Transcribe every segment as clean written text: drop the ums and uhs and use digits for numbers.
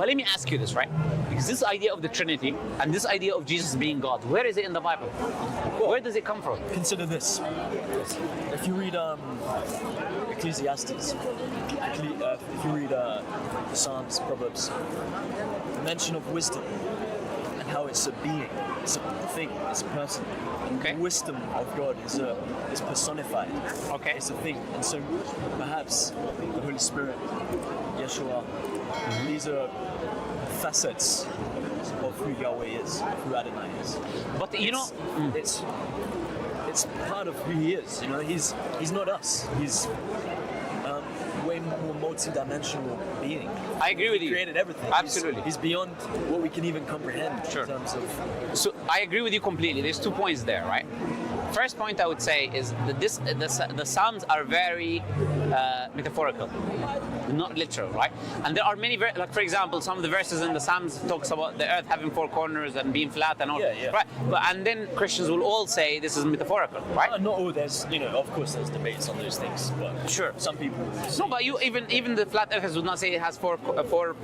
But let me ask you this, right? Because this idea of the Trinity and this idea of Jesus being God, where is it in the Bible? Where does it come from? Consider this. If you read Ecclesiastes, if you read the Psalms, Proverbs, the mention of wisdom and how it's a being, it's a thing, it's a person. Okay. The wisdom of God is personified. Okay. It's a thing. And so perhaps the Holy Spirit, Yeshua, these are facets of who Yahweh is, of who Adonai is. But it's part of who he is. You know, he's not us. He's way more multi-dimensional being. I agree with you. He created everything. Absolutely. He's beyond what we can even comprehend in terms of. So I agree with you completely. There's 2 points there, right? First point I would say is that the Psalms are very metaphorical, not literal, right? And there are many, like for example, some of the verses in the Psalms talks about the earth having 4 corners and being flat and all, right? And then Christians will all say this is metaphorical, right? Not all. There's, of course, there's debates on those things, but sure, some people. No, but you even the flat earthers would not say it has four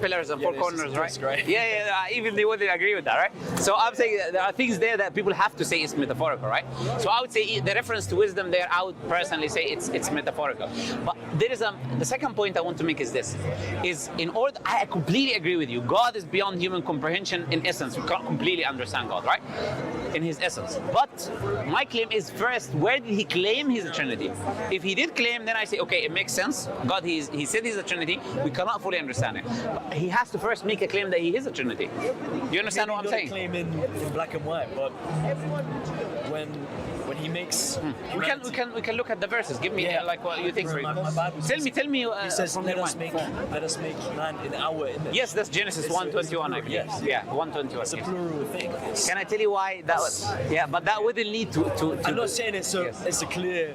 pillars and 4 corners, right? Right? Yeah. Even they wouldn't agree with that, right? So I'm saying that there are things there that people have to say it's metaphorical, right? So I would say the reference to wisdom there, I would personally say it's metaphorical. But there is the second point I want to make is this: in order, I completely agree with you. God is beyond human comprehension in essence. We can't completely understand God, right? In his essence. But my claim is first, where did he claim he's a Trinity? If he did claim, then I say, okay, it makes sense. God, he said he's a Trinity. We cannot fully understand it. But he has to first make a claim that he is a Trinity. Do you understand what I'm saying? Claim in black and white, but when he makes, we can look at the verses. Give me like what you think. My Bible tell me. He says, let us make man in our image. Yes, that's Genesis 1:21. I believe. Yes. Yeah, 1:21. It's a plural thing. Can I tell you why that was? Yeah, but that wouldn't lead to I'm not saying it's a clear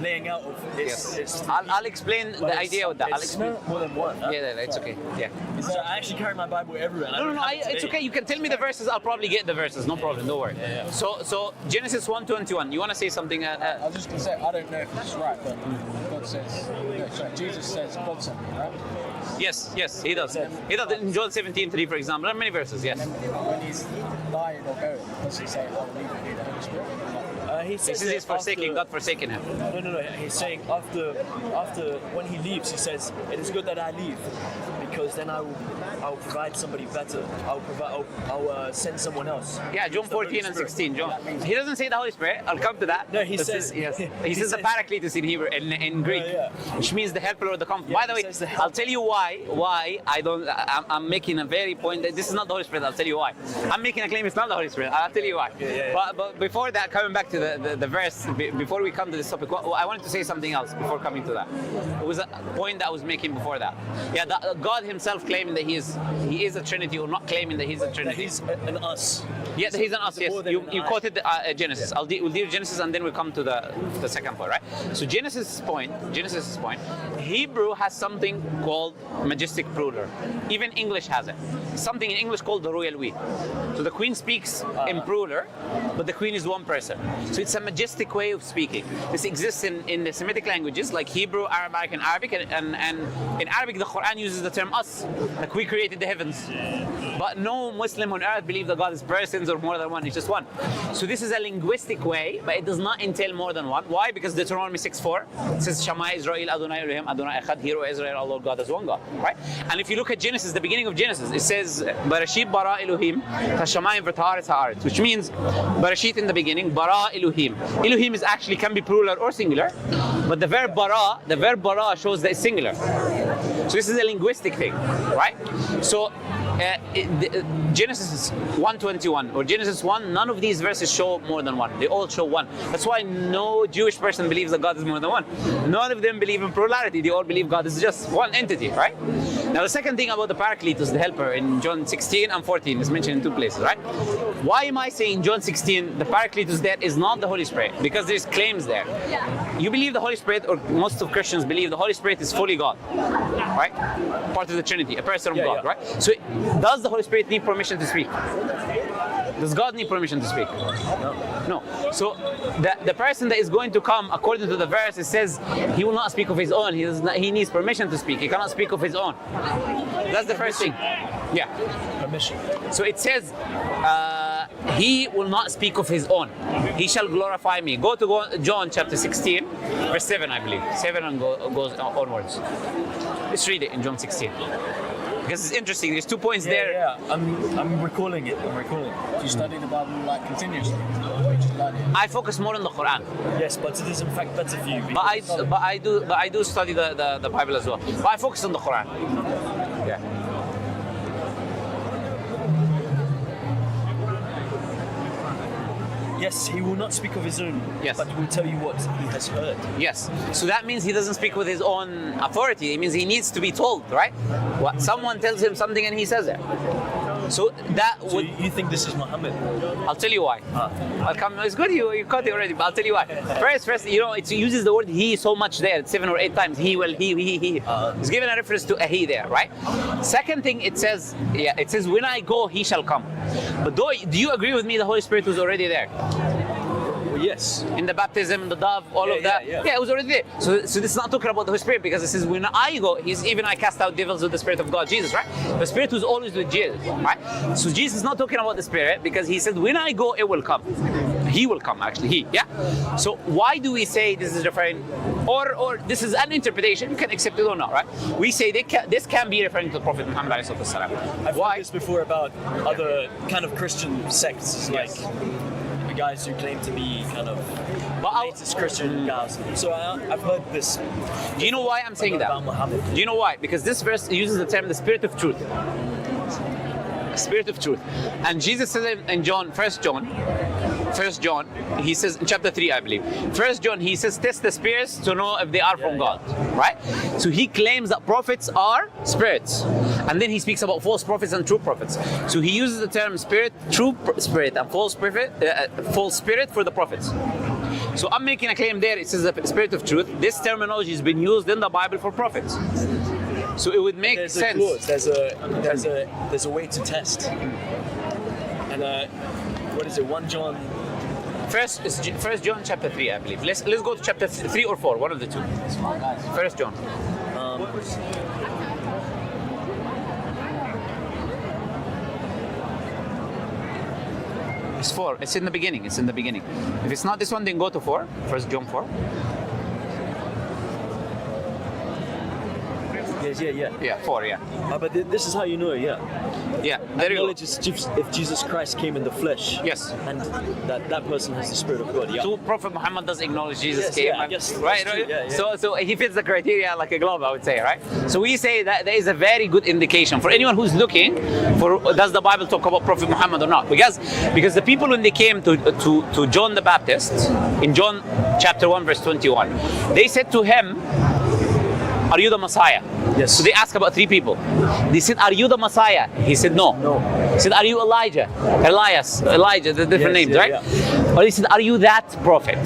laying out of this. I'll explain the idea of that. I'll explain more than one. Yeah, it's okay. Yeah. I actually carry my Bible everywhere. No, it's okay. You can tell me the verses. I'll probably get the verses. No problem. Don't worry. Yeah. So Genesis 1:21. You want to say something? I was just going to say, I don't know if it's right, but God says, Jesus says God sent me, right? Yes, he does. He does in John 17:3, for example. There are many verses. Yes. And then when he's dying or going, does he say, I will leave you the Holy Spirit? He says he's forsaking God, forsaking him. No. He's saying after when he leaves, he says, it is good that I leave, because then I will provide somebody better. I'll send someone else. Yeah, John 14 and 16. John. He doesn't say the Holy Spirit. I'll come to that. No, he says yes. He says the Paracletus in Hebrew, in Greek, which means the helper or the comforter. By the way, I'll tell you why I don't. I'm making a very point that this is not the Holy Spirit. I'll tell you why. I'm making a claim it's not the Holy Spirit. I'll tell you why. But before that, coming back to the verse, before we come to this topic, I wanted to say something else before coming to that. It was a point that I was making before that. Yeah, God himself claiming that he is a Trinity, or not claiming that he's a Trinity. That he's an us. Yeah, he's an us. Yes, you quoted Genesis. We'll deal Genesis and then we'll come to the second point, right? So Genesis' point. Hebrew has something called majestic plural. Even English has it. Something in English called the royal we. So the queen speaks in plural, but the queen is one person. So it's a majestic way of speaking. This exists in the Semitic languages like Hebrew, Aramaic, and Arabic. And in Arabic, the Quran uses the term us, like we created the heavens. But no Muslim on earth believes that God is persons or more than one. He's just one. So this is a linguistic way, but it does not entail more than one. Why? Because Deuteronomy 6:4 says, Shema Israel Adonai Elohim Adonai Echad. Hear, O Israel, our Lord God is one God. Right? And if you look at Genesis, the beginning of Genesis, it says Bereshit bara Elohim Hashamayim v'Ta'aretz ha'aretz, which means Bereshit in the beginning, bara Elohim. Elohim is actually can be plural or singular, but the verb bara shows that it's singular. So this is a linguistic thing, right? So Genesis 1:21 or Genesis 1, none of these verses show more than one. They all show one. That's why no Jewish person believes that God is more than one. None of them believe in plurality. They all believe God is just one entity, right? Now the second thing about the Paracletus, the helper, in John 16 and 14 is mentioned in 2 places, right? Why am I saying John 16 the Paracletus there is not the Holy Spirit? Because there's claims there. you believe the Holy Spirit, or most of Christians believe the Holy Spirit is fully God, right? Part of the Trinity, a person of God, right? So does the Holy Spirit need permission to speak? Does God need permission to speak? No. So the person that is going to come, according to the verse, it says he will not speak of his own. He needs permission to speak. He cannot speak of his own. That's the first thing. Yeah. Permission. So it says, he will not speak of his own. He shall glorify me. Go to John chapter 16, verse 7, I believe. 7 and goes onwards. Let's read it in John 16. Because it's interesting. There's 2 points there. Yeah, I'm recalling it. Do you study the Bible like continuously? Or you just learn it? I focus more on the Quran. Yes, but it is in fact better for you. But I do study the Bible as well. But I focus on the Quran. Yeah. Yes, he will not speak of his own, Yes. but will tell you what he has heard. Yes. So that means he doesn't speak with his own authority. It means he needs to be told, right? What someone tells him something and he says it. So that So would. you think this is Muhammad? I'll tell you why. I'll come. It's good you caught it already, but I'll tell you why. First, it uses the word he so much there, 7 or 8 times. He will, he. It's given a reference to a he there, right? Second thing, it says when I go, he shall come. But do you agree with me? The Holy Spirit was already there. Well, yes. In the baptism, the dove, all of that. Yeah. Yeah, it was already there. So this is not talking about the Holy Spirit, because it says when I go, I cast out devils with the Spirit of God, Jesus, right? The Spirit was always with Jesus, right? So Jesus is not talking about the Spirit, because he said, when I go, it will come. He will come, actually, yeah? So why do we say this is referring, or this is an interpretation, you can accept it or not, right? We say this can be referring to the Prophet Muhammad. I've heard this before about other kind of Christian sects, like the guys who claim to be kind of latest Christian guys. So I've heard this. Do you know why I'm saying that? About Muhammad. Do you know why? Because this verse uses the term the Spirit of truth. Spirit of truth. And Jesus says in John, 1 John, he says in chapter 3, I believe. 1 John, he says, test the spirits to know if they are from God. Right? So he claims that prophets are spirits. And then he speaks about false prophets and true prophets. So he uses the term spirit, true spirit, and false spirit for the prophets. So I'm making a claim there. It says the Spirit of truth. This terminology has been used in the Bible for prophets. So it would make sense. There's a way to test. And what is it? 1 John. First John chapter 3, I believe. Let's go to chapter 3 or 4, one of the two. 1 John. It's 4. It's in the beginning. If it's not this one, then go to 4. 1 John 4. Yes, yeah. Yeah, 4, yeah. But this is how you know it, yeah. Yeah, there you go. Acknowledge if Jesus Christ came in the flesh. Yes. And that person has the Spirit of God, yeah. So Prophet Muhammad does acknowledge Jesus came. Yeah, I guess right? that's true, yeah. So he fits the criteria like a glove, I would say, right? So we say that there is a very good indication for anyone who's looking for, does the Bible talk about Prophet Muhammad or not? Because the people, when they came to John the Baptist, in John chapter 1 verse 21, they said to him, are you the Messiah? Yes. So they asked about 3 people. They said, are you the Messiah? He said, no. He said, are you Elijah, the different names, right? Yeah. Or he said, are you that prophet?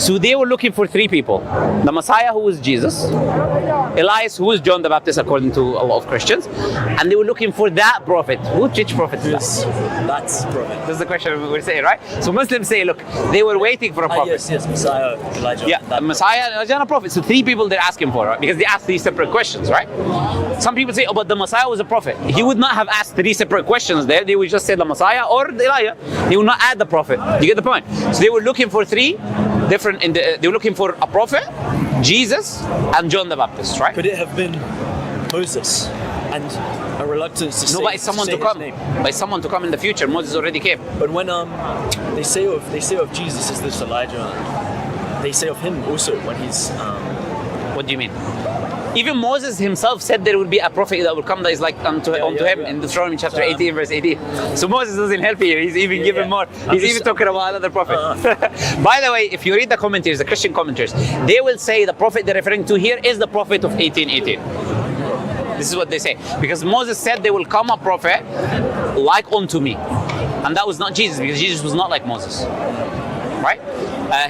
So they were looking for 3 people. The Messiah, who was Jesus. Elias, who was John the Baptist, according to a lot of Christians. And they were looking for that prophet. Which prophet is that? That's prophet. That's the question we're saying, right? So Muslims say, look, they were waiting for a prophet. Yes, Messiah, Elijah. Yeah, Messiah, Elijah, and a prophet. So 3 people they're asking for, right? Because they asked 3 separate questions, right? Some people say, oh, but the Messiah was a prophet. He would not have asked 3 separate questions there. They would just say the Messiah or the Elijah. He would not add the prophet. You get the point? So they were looking for 3 different. They were looking for a prophet, Jesus, and John the Baptist, right? Could it have been Moses and a reluctance to say, by someone to come. By someone to come in the future. Moses already came. But when they say of Jesus is this Elijah, they say of him also when he's. What do you mean? Even Moses himself said there will be a prophet that will come that is like unto him in Deuteronomy chapter 18 verse 18. So Moses doesn't help here. He's even given more. He's even talking about another prophet. By the way, if you read the commentaries, the Christian commentaries, they will say the prophet they're referring to here is the prophet of 1818. This is what they say. Because Moses said there will come a prophet like unto me. And that was not Jesus, because Jesus was not like Moses. right?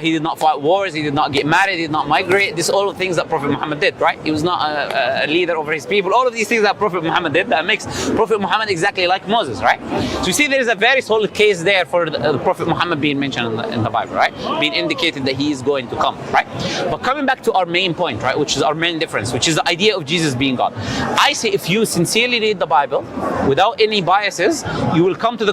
He did not fight wars, he did not get married, he did not migrate. This all the things that Prophet Muhammad did, right? He was not a leader over his people. All of these things that Prophet Muhammad did, that makes Prophet Muhammad exactly like Moses, right? So you see there is a very solid case there for the Prophet Muhammad being mentioned in the Bible, right? Being indicated that he is going to come, right? But coming back to our main point, right, which is our main difference, which is the idea of Jesus being God. I say if you sincerely read the Bible without any biases, you will come to the